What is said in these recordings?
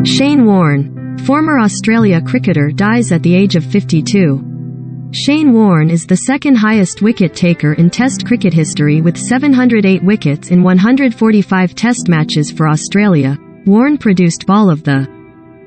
Shane Warne, former Australia cricketer, dies at the age of 52. Shane Warne is the second highest wicket taker in Test cricket history with 708 wickets in 145 Test matches for Australia. Warne produced ball of the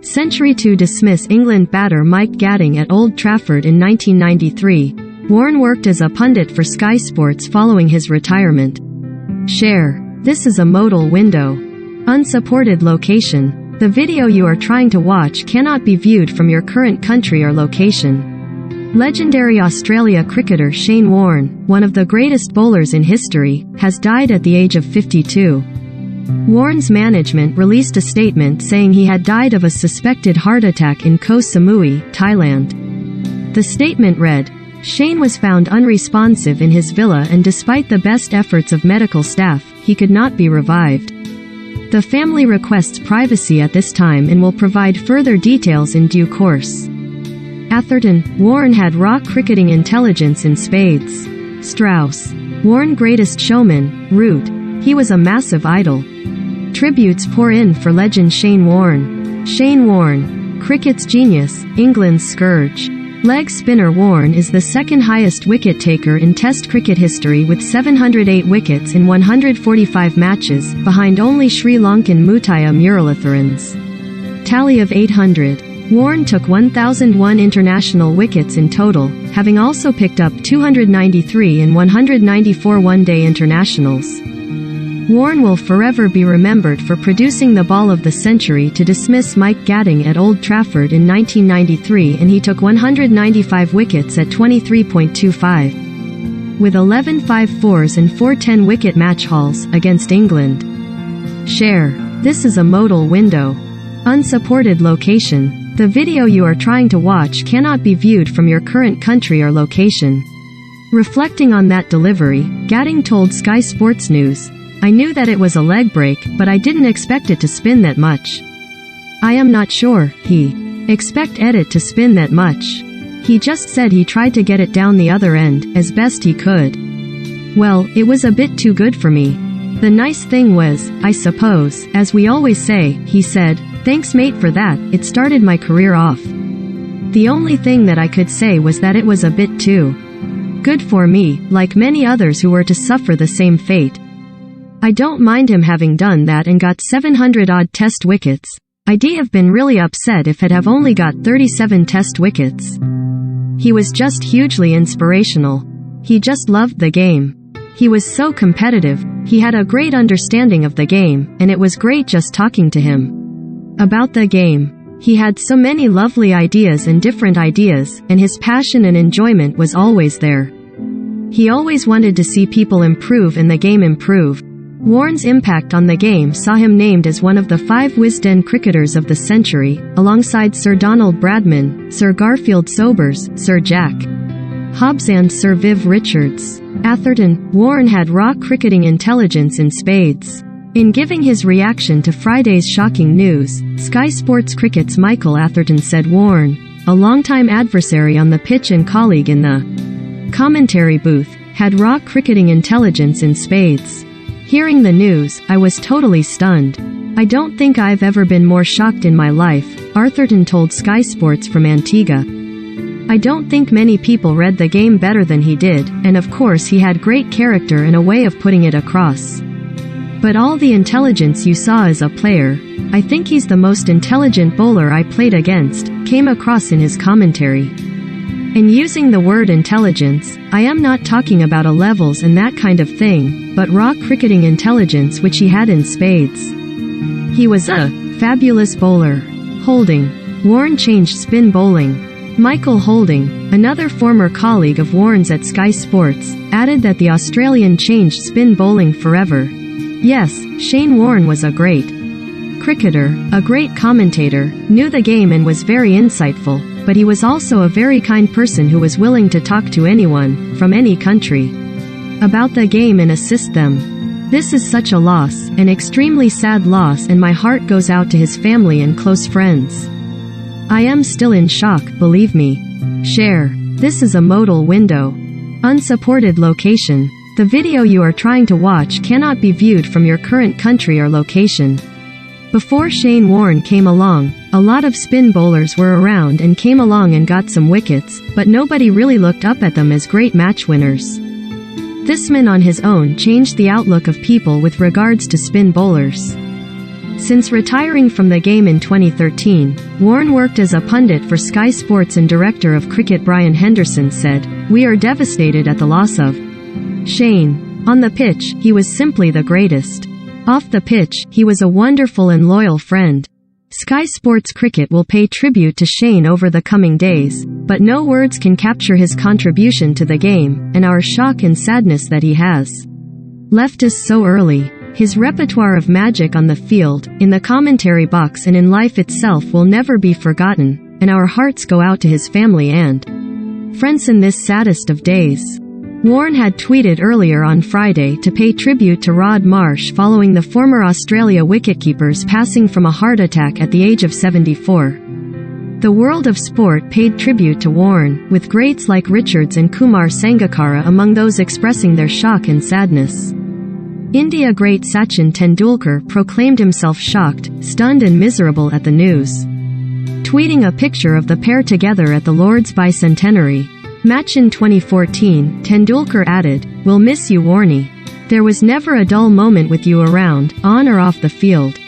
century to dismiss England batter Mike Gatting at Old Trafford in 1993. Warne worked as a pundit for Sky Sports following his retirement. Share. This is a modal window. Unsupported location. The video you are trying to watch cannot be viewed from your current country or location. Legendary Australia cricketer Shane Warne, one of the greatest bowlers in history, has died at the age of 52. Warne's management released a statement saying he had died of a suspected heart attack in Koh Samui, Thailand. The statement read, "Shane was found unresponsive in his villa and despite the best efforts of medical staff, he could not be revived. The family requests privacy at this time and will provide further details in due course." Atherton, Warne had raw cricketing intelligence in spades. Strauss, Warne greatest showman, Root. He was a massive idol. Tributes pour in for legend Shane Warne. Shane Warne, cricket's genius, England's scourge. Leg spinner Warne is the second highest wicket taker in Test cricket history with 708 wickets in 145 matches, behind only Sri Lankan Muttiah Muralitharan's tally of 800. Warne took 1,001 international wickets in total, having also picked up 293 in 194 one-day internationals. Warne will forever be remembered for producing the ball of the century to dismiss Mike Gatting at Old Trafford in 1993, and he took 195 wickets at 23.25. with 11 5-4s and 4 10-wicket match hauls against England. Share. This is a modal window. Unsupported location. The video you are trying to watch cannot be viewed from your current country or location. Reflecting on that delivery, Gatting told Sky Sports News, "I knew that it was a leg break, but I didn't expect it to spin that much. I am not sure, he expect it to spin that much. He just said he tried to get it down the other end, as best he could. Well, it was a bit too good for me. The nice thing was, I suppose, as we always say," he said, "thanks mate for that, it started my career off. The only thing that I could say was that it was a bit too good for me, like many others who were to suffer the same fate. I don't mind him having done that and got 700-odd Test wickets. I'd have been really upset if it have only got 37 Test wickets. He was just hugely inspirational. He just loved the game. He was so competitive, he had a great understanding of the game, and it was great just talking to him about the game. He had so many lovely ideas and different ideas, and his passion and enjoyment was always there. He always wanted to see people improve and the game improve." Warne's impact on the game saw him named as one of the 5 Wisden cricketers of the century, alongside Sir Donald Bradman, Sir Garfield Sobers, Sir Jack Hobbs and Sir Viv Richards. Atherton, Warne had raw cricketing intelligence in spades. In giving his reaction to Friday's shocking news, Sky Sports Cricket's Michael Atherton said Warne, a longtime adversary on the pitch and colleague in the commentary booth, had raw cricketing intelligence in spades. Hearing the news, I was totally stunned. I don't think I've ever been more shocked in my life, Atherton told Sky Sports from Antigua. I don't think many people read the game better than he did, and of course he had great character and a way of putting it across. But all the intelligence you saw as a player, I think he's the most intelligent bowler I played against, came across in his commentary. And using the word intelligence, I am not talking about a levels and that kind of thing, but raw cricketing intelligence which he had in spades. He was a fabulous bowler. Holding. Warne changed spin bowling. Michael Holding, another former colleague of Warne's at Sky Sports, added that the Australian changed spin bowling forever. Yes, Shane Warne was a great cricketer, a great commentator, knew the game and was very insightful, but he was also a very kind person who was willing to talk to anyone, from any country, about the game and assist them. This is such a loss, an extremely sad loss, and my heart goes out to his family and close friends. I am still in shock, believe me. Share. This is a modal window. Unsupported location. The video you are trying to watch cannot be viewed from your current country or location. Before Shane Warne came along, a lot of spin bowlers were around and came along and got some wickets, but nobody really looked up at them as great match winners. This man on his own changed the outlook of people with regards to spin bowlers. Since retiring from the game in 2013, Warne worked as a pundit for Sky Sports, and director of cricket Brian Henderson said, "We are devastated at the loss of Shane. On the pitch, he was simply the greatest. Off the pitch, he was a wonderful and loyal friend." Sky Sports Cricket will pay tribute to Shane over the coming days, but no words can capture his contribution to the game, and our shock and sadness that he has left us so early. His repertoire of magic on the field, in the commentary box and in life itself will never be forgotten, and our hearts go out to his family and friends in this saddest of days. Warne had tweeted earlier on Friday to pay tribute to Rod Marsh following the former Australia wicketkeeper's passing from a heart attack at the age of 74. The world of sport paid tribute to Warne, with greats like Richards and Kumar Sangakkara among those expressing their shock and sadness. India great Sachin Tendulkar proclaimed himself shocked, stunned and miserable at the news, tweeting a picture of the pair together at the Lord's bicentenary match in 2014. Tendulkar added, "We'll miss you, Warne. There was never a dull moment with you around, on or off the field.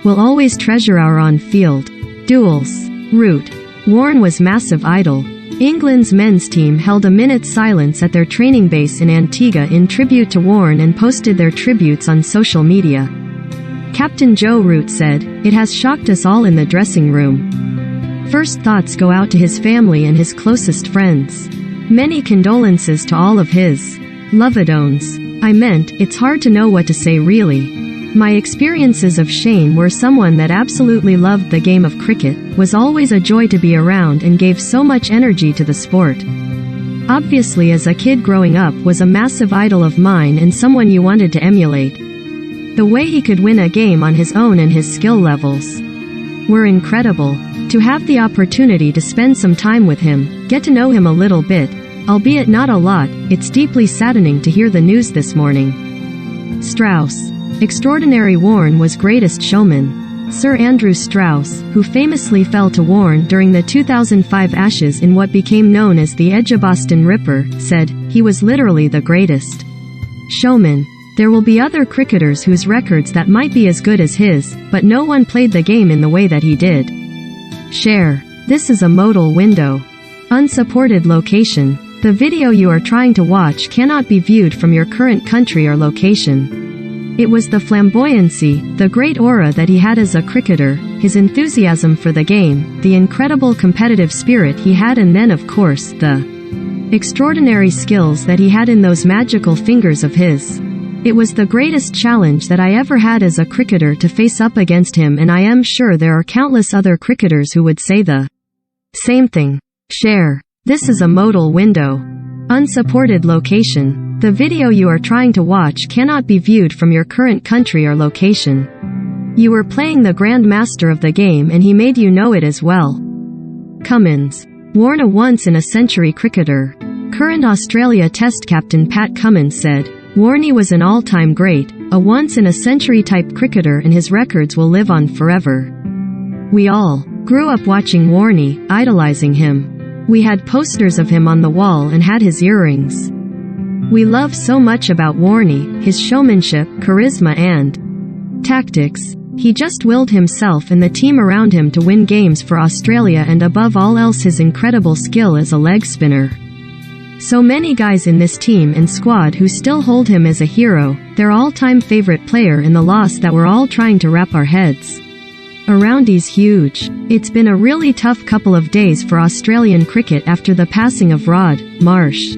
We'll always treasure our on-field duels." Root. Warne was massive idol. England's men's team held a minute's silence at their training base in Antigua in tribute to Warne and posted their tributes on social media. Captain Joe Root said, "It has shocked us all in the dressing room. First thoughts go out to his family and his closest friends. Many condolences to all of his lovadones. I meant, it's hard to know what to say really. My experiences of Shane were someone that absolutely loved the game of cricket, was always a joy to be around and gave so much energy to the sport. Obviously as a kid growing up was a massive idol of mine and someone you wanted to emulate. The way he could win a game on his own and his skill levels were incredible. To have the opportunity to spend some time with him, get to know him a little bit, albeit not a lot, it's deeply saddening to hear the news this morning." Strauss. Extraordinary Warne was greatest showman. Sir Andrew Strauss, who famously fell to Warne during the 2005 Ashes in what became known as the Edgbaston Ripper, said, "He was literally the greatest showman. There will be other cricketers whose records that might be as good as his, but no one played the game in the way that he did." Share. This is a modal window. Unsupported location. The video you are trying to watch cannot be viewed from your current country or location. It was the flamboyancy, the great aura that he had as a cricketer, his enthusiasm for the game, the incredible competitive spirit he had, and then of course, the extraordinary skills that he had in those magical fingers of his. It was the greatest challenge that I ever had as a cricketer to face up against him, and I am sure there are countless other cricketers who would say the same thing. Share. This is a modal window. Unsupported location. The video you are trying to watch cannot be viewed from your current country or location. You were playing the Grand Master of the game and he made you know it as well. Cummins. Warne, a once-in-a-century cricketer. Current Australia Test captain Pat Cummins said, "Warne was an all-time great, a once-in-a-century type cricketer, and his records will live on forever. We all grew up watching Warne, idolizing him. We had posters of him on the wall and had his earrings. We love so much about Warne, his showmanship, charisma and tactics. He just willed himself and the team around him to win games for Australia, and above all else his incredible skill as a leg spinner. So many guys in this team and squad who still hold him as a hero, their all-time favorite player, in the loss that we're all trying to wrap our heads around is huge. It's been a really tough couple of days for Australian cricket after the passing of Rod Marsh.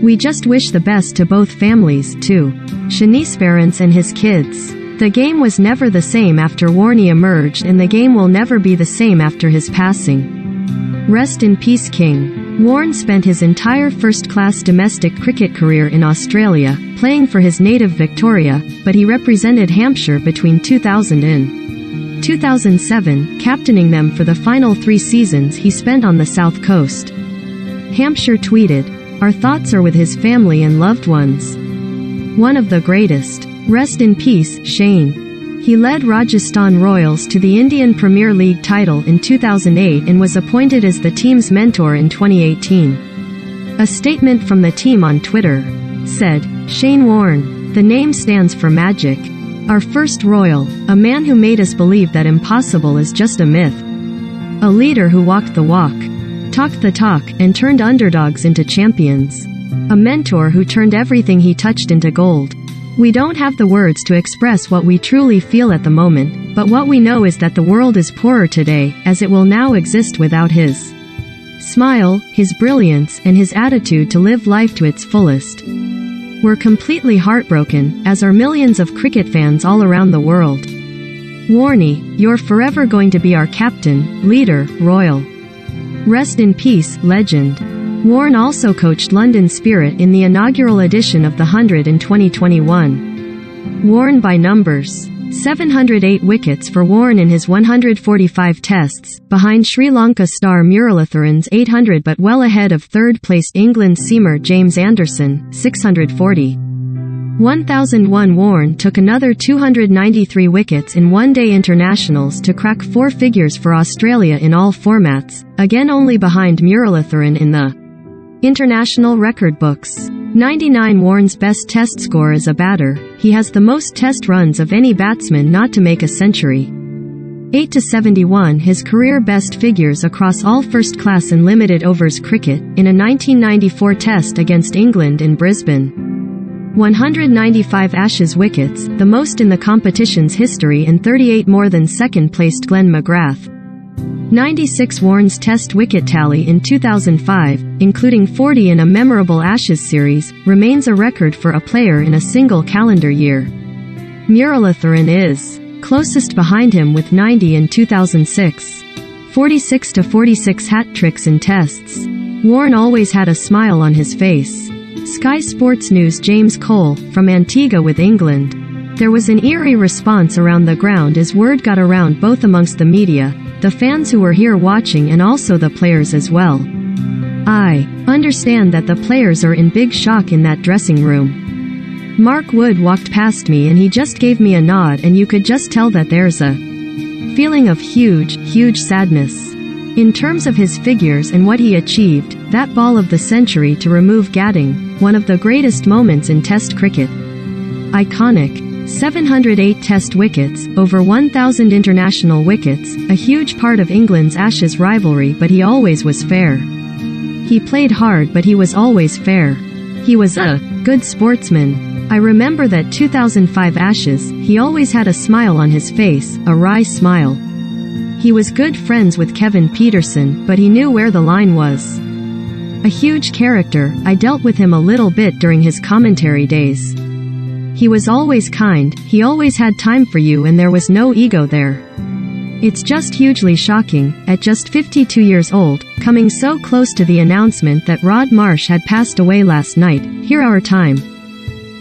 We just wish the best to both families, to Shanice's parents and his kids. The game was never the same after Warne emerged, and the game will never be the same after his passing. Rest in peace, King." Warne spent his entire first-class domestic cricket career in Australia, playing for his native Victoria, but he represented Hampshire between 2000 and 2007, captaining them for the final 3 seasons he spent on the South Coast. Hampshire tweeted, "Our thoughts are with his family and loved ones. One of the greatest. Rest in peace, Shane." He led Rajasthan Royals to the Indian Premier League title in 2008 and was appointed as the team's mentor in 2018. A statement from the team on Twitter said, "Shane Warne. The name stands for magic. Our first royal, a man who made us believe that impossible is just a myth. A leader who walked the walk, talked the talk, and turned underdogs into champions. A mentor who turned everything he touched into gold. We don't have the words to express what we truly feel at the moment, but what we know is that the world is poorer today, as it will now exist without his smile, his brilliance, and his attitude to live life to its fullest. We're completely heartbroken, as are millions of cricket fans all around the world. Warne, you're forever going to be our captain, leader, royal. Rest in peace, legend." Warne also coached London Spirit in the inaugural edition of the 100 in 2021. Warne by numbers. 708 wickets for Warne in his 145 tests, behind Sri Lanka star Muralitharan's 800 but well ahead of third-placed England seamer James Anderson, 640. 1001 Warne took another 293 wickets in one-day internationals to crack four figures for Australia in all formats, again only behind Muralitharan in the international record books. 99 Warne's best test score as a batter. He has the most test runs of any batsman not to make a century. 8-71 his career best figures across all first-class and limited overs cricket, in a 1994 test against England in Brisbane. 195 Ashes wickets, the most in the competition's history and 38 more than second-placed Glenn McGrath. 96 Warne's test wicket tally in 2005, including 40 in a memorable Ashes series, remains a record for a player in a single calendar year. Muralitharan is closest behind him with 90 in 2006. 46-46 hat-tricks in tests. Warne always had a smile on his face. Sky Sports News James Cole, from Antigua with England. There was an eerie response around the ground as word got around both amongst the media, the fans who were here watching and also the players as well. I understand that the players are in big shock in that dressing room. Mark Wood walked past me and he just gave me a nod and you could just tell that there's a feeling of huge sadness. In terms of his figures and what he achieved, that ball of the century to remove Gatting, one of the greatest moments in Test cricket. Iconic. 708 Test wickets, over 1,000 international wickets, a huge part of England's Ashes rivalry, but he always was fair. He played hard but he was always fair. He was a good sportsman. I remember that 2005 Ashes, he always had a smile on his face, a wry smile. He was good friends with Kevin Peterson, but he knew where the line was. A huge character, I dealt with him a little bit during his commentary days. He was always kind, he always had time for you and there was no ego there. It's just hugely shocking, at just 52 years old, coming so close to the announcement that Rod Marsh had passed away last night, here our time.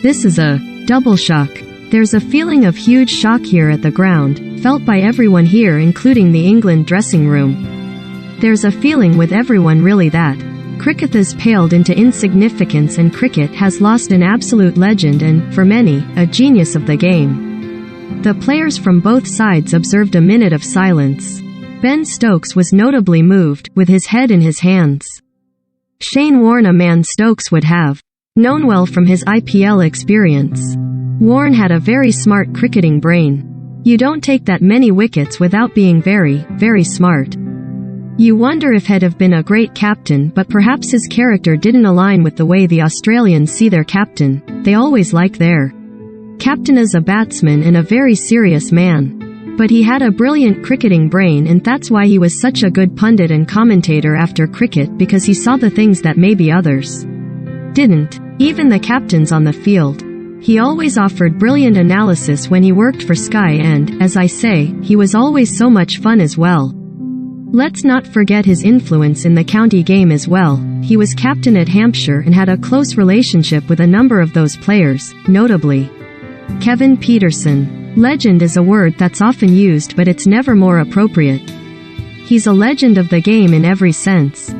This is a double shock. There's a feeling of huge shock here at the ground, felt by everyone here including the England dressing room. There's a feeling with everyone really that cricket has paled into insignificance and cricket has lost an absolute legend and, for many, a genius of the game. The players from both sides observed a minute of silence. Ben Stokes was notably moved, with his head in his hands. Shane Warne, a man Stokes would have known well from his IPL experience. Warne had a very smart cricketing brain. You don't take that many wickets without being very smart. You wonder if he'd have been a great captain, but perhaps his character didn't align with the way the Australians see their captain. They always like their captain as a batsman and a very serious man. But he had a brilliant cricketing brain and that's why he was such a good pundit and commentator after cricket, because he saw the things that maybe others didn't. Even the captains on the field. He always offered brilliant analysis when he worked for Sky and, as I say, he was always so much fun as well. Let's not forget his influence in the county game as well. He was captain at Hampshire and had a close relationship with a number of those players, notably Kevin Peterson. Legend is a word that's often used but it's never more appropriate. He's a legend of the game in every sense.